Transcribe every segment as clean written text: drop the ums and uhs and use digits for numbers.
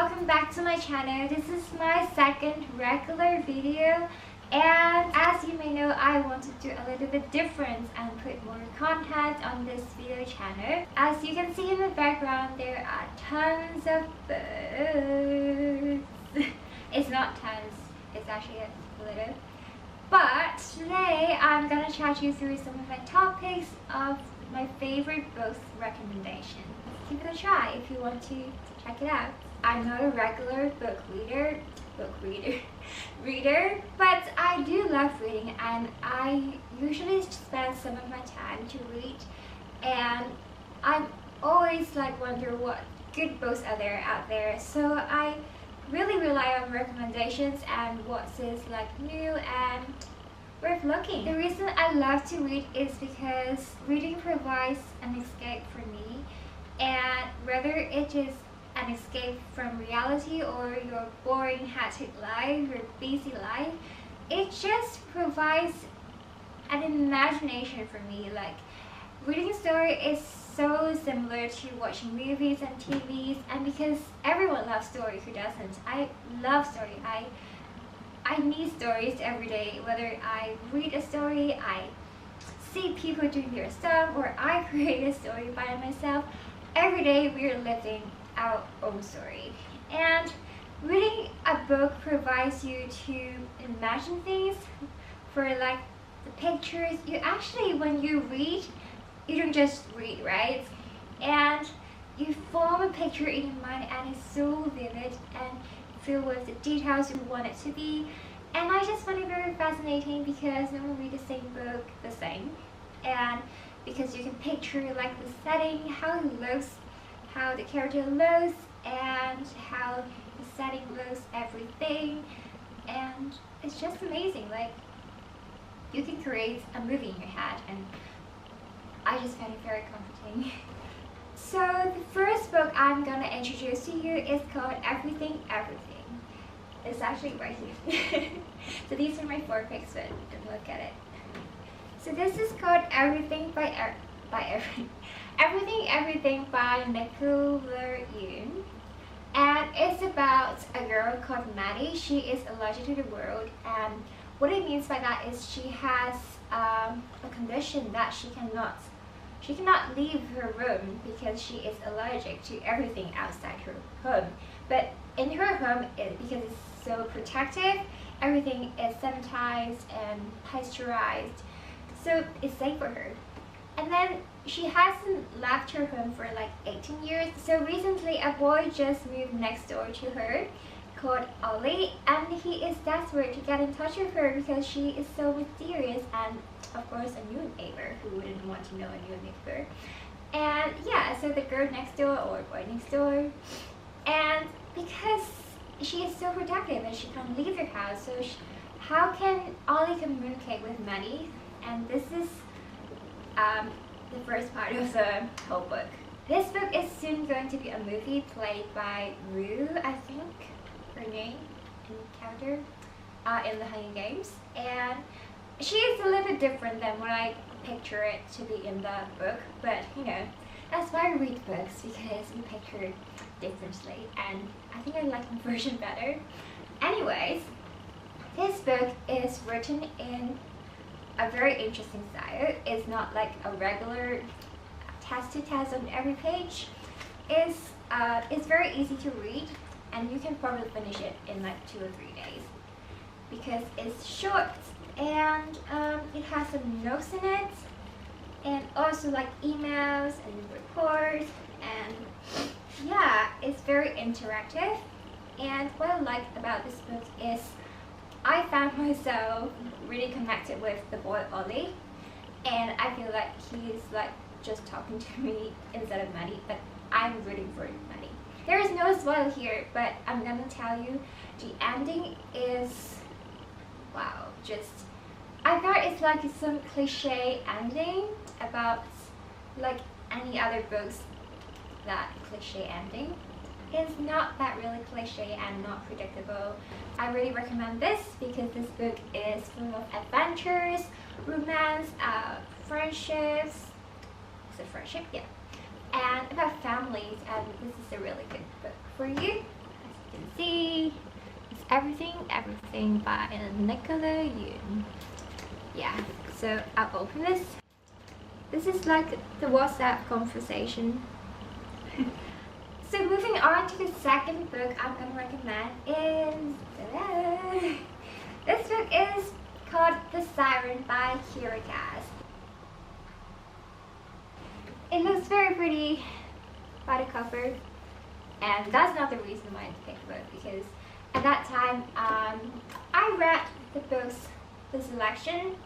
welcome back to my channel. This is my second regular video, and as you may know, I want to do a little bit different and put more content on this video channel. As you can see in the background, there are tons of books. It's not tons, it's actually a little. But today I'm gonna chat you through some of my topics of my favorite books recommendations. Give it a try if you want to check it out. I'm not a regular reader, but I do love reading, and I usually spend some of my time to read, and I always wonder what good books are there out there, so I really rely on recommendations and what is new and worth looking. The reason I love to read is because reading provides an escape for me, and whether it is an escape from reality or your boring, hectic life, your busy life, it just provides an imagination for me. Reading a story is so similar to watching movies and TVs, and because everyone loves story, who doesn't? I love story. I need stories every day. Whether I read a story, I see people doing their stuff, or I create a story by myself, every day we're living our own story. And reading a book provides you to imagine things for the pictures. You actually, when you read, you don't just read, right? And you form a picture in your mind, and it's so vivid and filled with the details you want it to be. And I just find it very fascinating because no one reads the same book the same, and because you can picture the setting, how it looks, how the character looks, and how the setting looks, everything, and it's just amazing. You can create a movie in your head, and I just find it very comforting. So the first book I'm gonna introduce to you is called Everything, Everything. It's actually right here. So these are my 4 picks, but don't look at it. So this is called Everything Everything by Nicola Yoon, and it's about a girl called Maddie. She is allergic to the world, and what it means by that is she has a condition that she cannot leave her room because she is allergic to everything outside her home. But in her home, because it's so protective, everything is sanitized and pasteurized, so it's safe for her. And then she hasn't left her home for 18 years. So recently a boy just moved next door to her called Ollie, and he is desperate to get in touch with her because she is so mysterious, and of course a new neighbor. Who wouldn't want to know a new neighbor? And yeah, so the girl next door, or boy next door, and because she is so protective and she can't leave her house, so how can Ollie communicate with Maddie? And this is the first part of the whole book. This book is soon going to be a movie played by Rue, I think her name and character, in the Hunger Games, and she is a little bit different than what I picture it to be in the book, but that's why I read books, because we picture differently, and I think I like my version better. Anyways, this book is written in a very interesting style. It's not a regular test on every page. It's very easy to read, and you can probably finish it in 2 or 3 days because it's short, and it has some notes in it, and also emails and reports, and yeah, it's very interactive. And what I like about this book is I found myself really connected with the boy Ollie, and I feel like he's just talking to me instead of Maddie, but I'm rooting for Maddie. There is no spoil here, but I'm gonna tell you the ending is wow. I thought it's some cliche ending about any other books, that cliche ending. It's not that really cliche and not predictable. I really recommend this because this book is full of adventures, romance, friendships. Is it friendship? Yeah. And about families, and this is a really good book for you. can see, it's everything by Nicola Yoon. Yeah, so I'll open this. This is like the WhatsApp conversation. So moving on to the second book I'm gonna recommend is this book is called The Siren by Kirikas. It looks very pretty by the cover, and that's not the reason why I picked the book, because at that time I read the books, the selection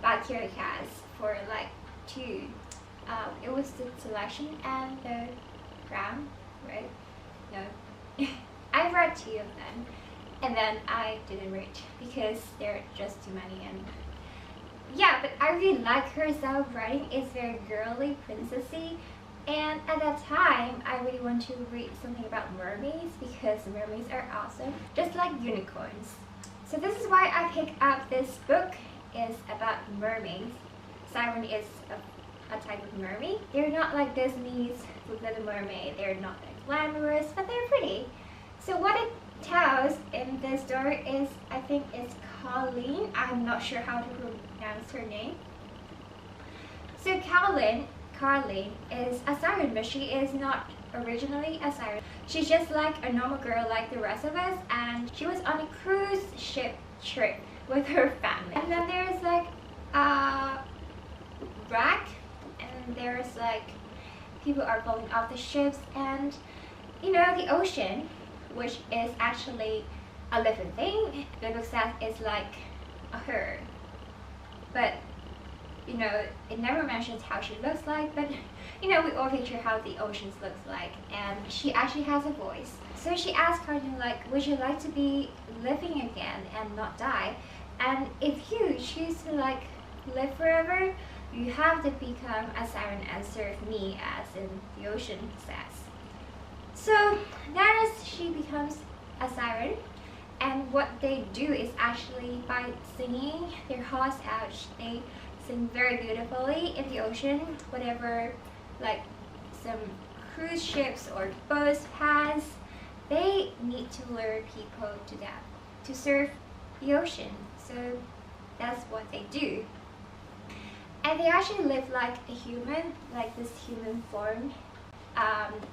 by Kirikas for like two. It was the selection and the crown, right? No. I read two of them, and then I didn't read because there are just too many. And yeah, but I really like her style of writing. It's very girly, princessy, and at that time I really want to read something about mermaids because mermaids are awesome, just like unicorns. So this is why I picked up this book. Is about mermaids. Siren is a type of mermaid. They're not like Disney's Little Mermaid. They're not that glamorous, but they're pretty. So what it tells in this story is, I think it's Colleen. I'm not sure how to pronounce her name. So Colleen is a siren, but she is not originally a siren. She's just like a normal girl like the rest of us, and she was on a cruise ship trip with her family. And then there's like a wreck, and there's like people are falling off the ships, and you know, the ocean, which is actually a living thing, the book says it's like her, but you know, it never mentions how she looks like, but you know, we all picture how the oceans looks like, and she actually has a voice. So she asked Carden, like, would you like to be living again and not die? And if you choose to like live forever, you have to become a siren and serve me, as in the ocean says. So then she becomes a siren, and what they do is actually by singing their hearts out, they sing very beautifully in the ocean. Whatever like some cruise ships or boats pass, they need to lure people to that, to serve the ocean. So that's what they do. And they actually live like a human, like this human form.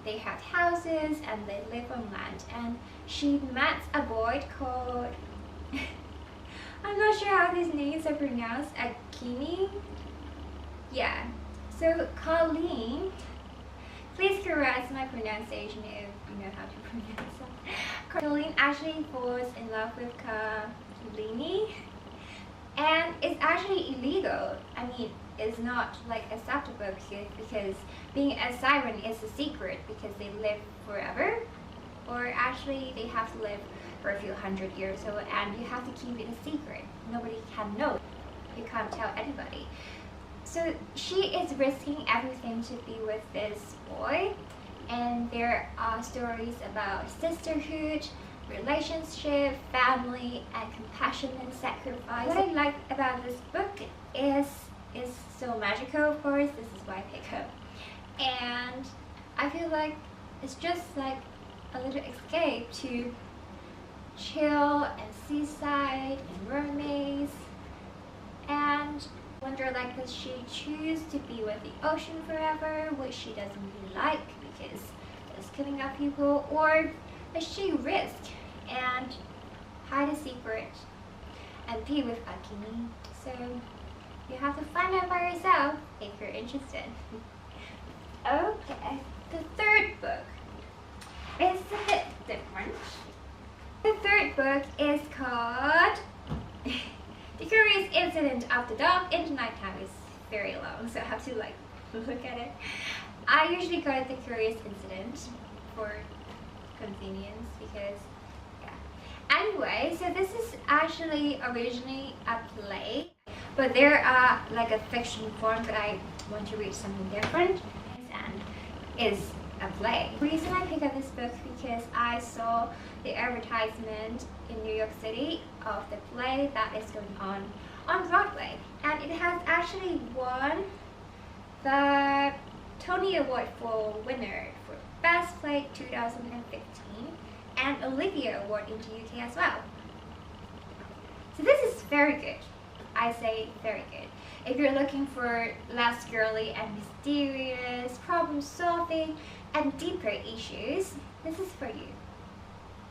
They have houses and they live on land. And she met a boy called I'm not sure how these names are pronounced. Akini? Yeah. So Colleen, please correct my pronunciation if you know how to pronounce it. Colleen actually falls in love with Kalini, and it's actually illegal. I mean, it's not like acceptable because being a siren is a secret, because they live forever, or actually they have to live for a few hundred years old, and you have to keep it a secret. Nobody can know. You can't tell anybody. So she is risking everything to be with this boy, and there are stories about sisterhood, relationship, family, and compassion and sacrifice. What I like about this book is it's so magical, of course. This is why I pick up, and I feel like it's just like a little escape to chill and seaside and mermaids, and wonder, like, does she choose to be with the ocean forever, which she doesn't really like because it's killing off people, or does she risk and hide a secret and be with Akini? So you have to find out by yourself if you're interested. Okay, the third book is a bit different. The third book is called The Curious Incident of the Dog in the Nighttime. It's very long, so I have to like look at it. I usually call it The Curious Incident for convenience because, yeah. Anyway, so this is actually originally a play, but there are like a fiction form, but I want to read something different, and is a play. The reason I picked up this book because I saw the advertisement in New York City of the play that is going on Broadway, and it has actually won the Tony Award for winner for Best Play 2015, and Olivia Award in the UK as well. So this is very good. I say very good. If you're looking for less girly and mysterious, problem solving, and deeper issues, this is for you.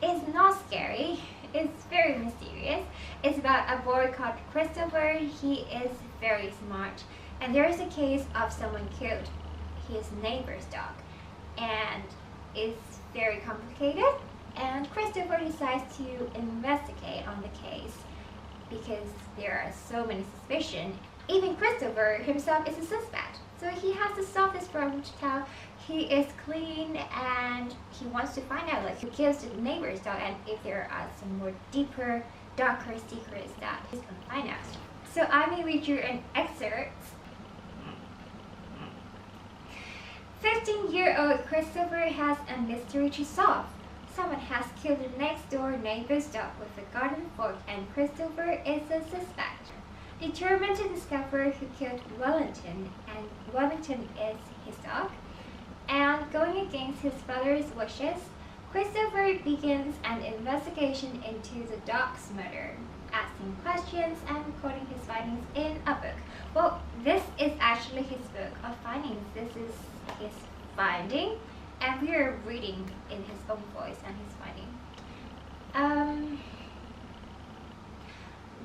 It's not scary, it's very mysterious. It's about a boy called Christopher. He is very smart, and there is a case of someone killed his neighbor's dog, and it's very complicated, and Christopher decides to investigate on the case because there are so many suspicions. Even Christopher himself is a suspect, so he has to solve this problem to tell he is clean, and he wants to find out like who kills the neighbor's dog, and if there are some more deeper, darker secrets that he's gonna find out. So I may read you an excerpt. 15-year-old Christopher has a mystery to solve. Someone has killed the next door neighbor's dog with a garden fork, and Christopher is a suspect. Determined to discover who killed Wellington, and Wellington is his dog, and going against his father's wishes, Christopher begins an investigation into the dog's murder, asking questions and recording his findings in a book. Well, this is actually his book of findings. This is his finding, and we are reading in his own voice and his finding.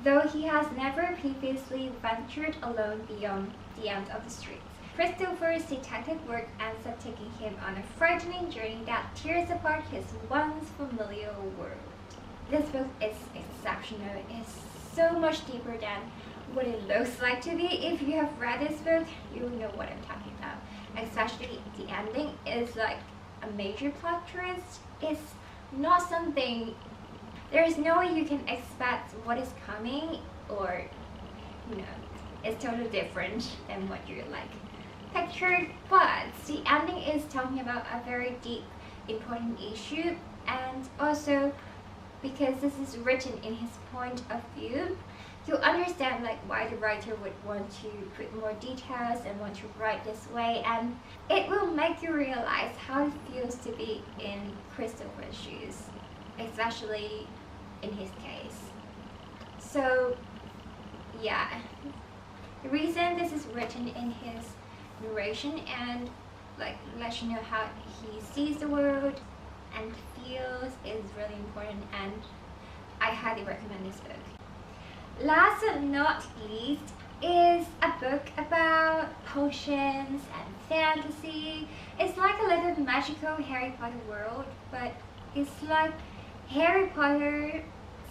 Though he has never previously ventured alone beyond the end of the streets, Christopher's detective work ends up taking him on a frightening journey that tears apart his once familiar world. This book is exceptional. It's so much deeper than what it looks like to be. If you have read this book, you will know what I'm talking about. Especially the ending is like a major plot twist. It's not something, there is no way you can expect what is coming, or it's totally different than what you're like pictured, but the ending is talking about a very deep, important issue, and also because this is written in his point of view, you'll understand like why the writer would want to put more details and want to write this way, and it will make you realize how it feels to be in Christopher's shoes, especially in his case. So yeah, the reason this is written in his narration and like let you know how he sees the world and feels is really important, and I highly recommend this book. Last but not least is a book about potions and fantasy. It's like a little magical Harry Potter world, but it's like Harry Potter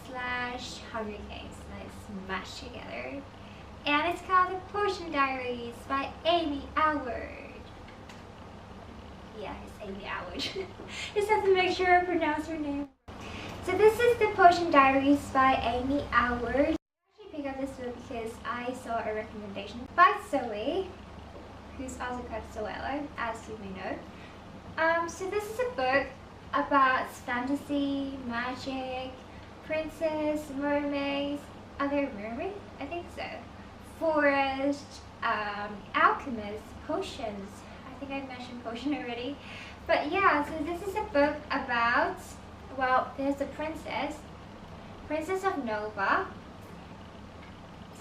slash Hunger Games, like smashed together. And it's called The Potion Diaries by Amy Allward. Yeah, it's Amy Allward. Just have to make sure I pronounce her name. So this is The Potion Diaries by Amy Allward. I actually picked up this book because I saw a recommendation by Zoe, who's also called Zoella, as you may know. So this is a book about fantasy, magic, princess, mermaids. Are there mermaids? I think so. Forest, alchemist, potions. I think I mentioned potion already. But yeah, so this is a book about, well, there's a Princess of Nova.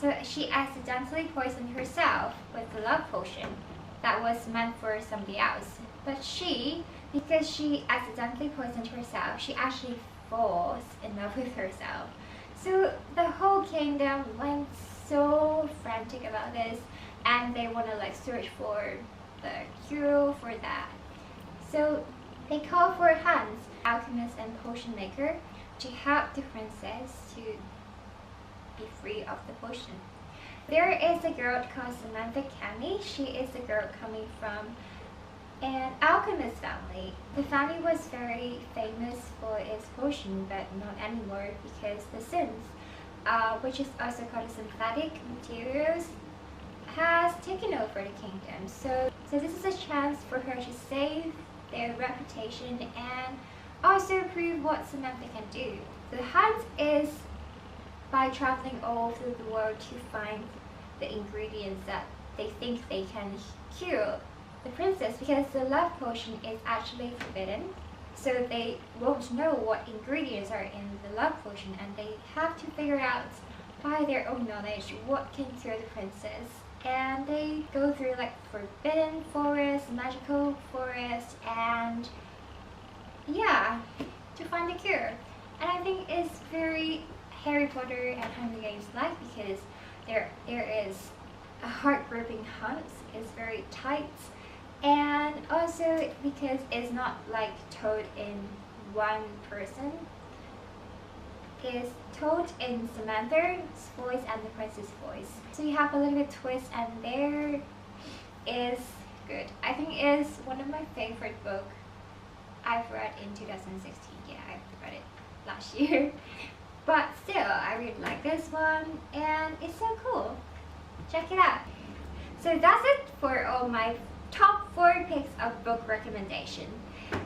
So she accidentally poisoned herself with the love potion that was meant for somebody else. But because she accidentally poisoned herself, she actually falls in love with herself. So the whole kingdom went so frantic about this, and they want to like search for the cure for that. So they call for Hans, alchemist and potion maker, to help the princess to be free of the potion. There is a girl called Samantha Cammy. She is a girl coming from an alchemist family. The family was very famous for its potion, but not anymore because the synths, which is also called synthetic materials, has taken over the kingdom. So this is a chance for her to save their reputation and also prove what Samantha can do. The hunt is by traveling all through the world to find the ingredients that they think they can cure the princess, because the love potion is actually forbidden so they won't know what ingredients are in the love potion, and they have to figure out by their own knowledge what can cure the princess. And they go through like forbidden forest, magical forest, and yeah, to find the cure. And I think it's very Harry Potter and Hunger Games like, because there is a heart-gripping hunt. It's very tight, and also because it's not like told in one person. It's told in Samantha's voice and the princess' voice. So you have a little bit twist, and there is good. I think it's one of my favorite books I've read in 2016. Yeah, I read it last year. But still, I really like this one, and it's so cool. Check it out. So that's it for all my top 4 picks of book recommendation.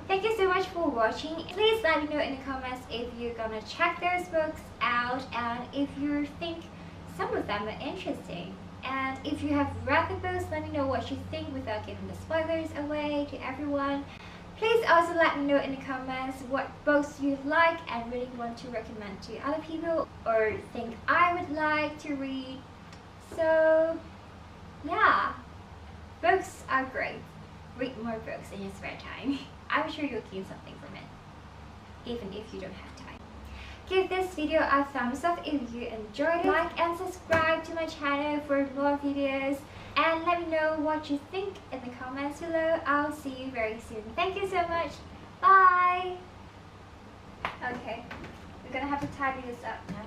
Thank you so much for watching. Please let me know in the comments if you're gonna check those books out, and if you think some of them are interesting. And if you have read the books, let me know what you think without giving the spoilers away to everyone. Please also let me know in the comments what books you like and really want to recommend to other people, or think I would like to read. So yeah, books are great. Read more books in your spare time. I'm sure you'll gain something from it, even if you don't have time. Give this video a thumbs up if you enjoyed it. Like and subscribe to my channel for more videos. And let me know what you think in the comments below. I'll see you very soon. Thank you so much. Bye! Okay, we're gonna have to tidy this up now.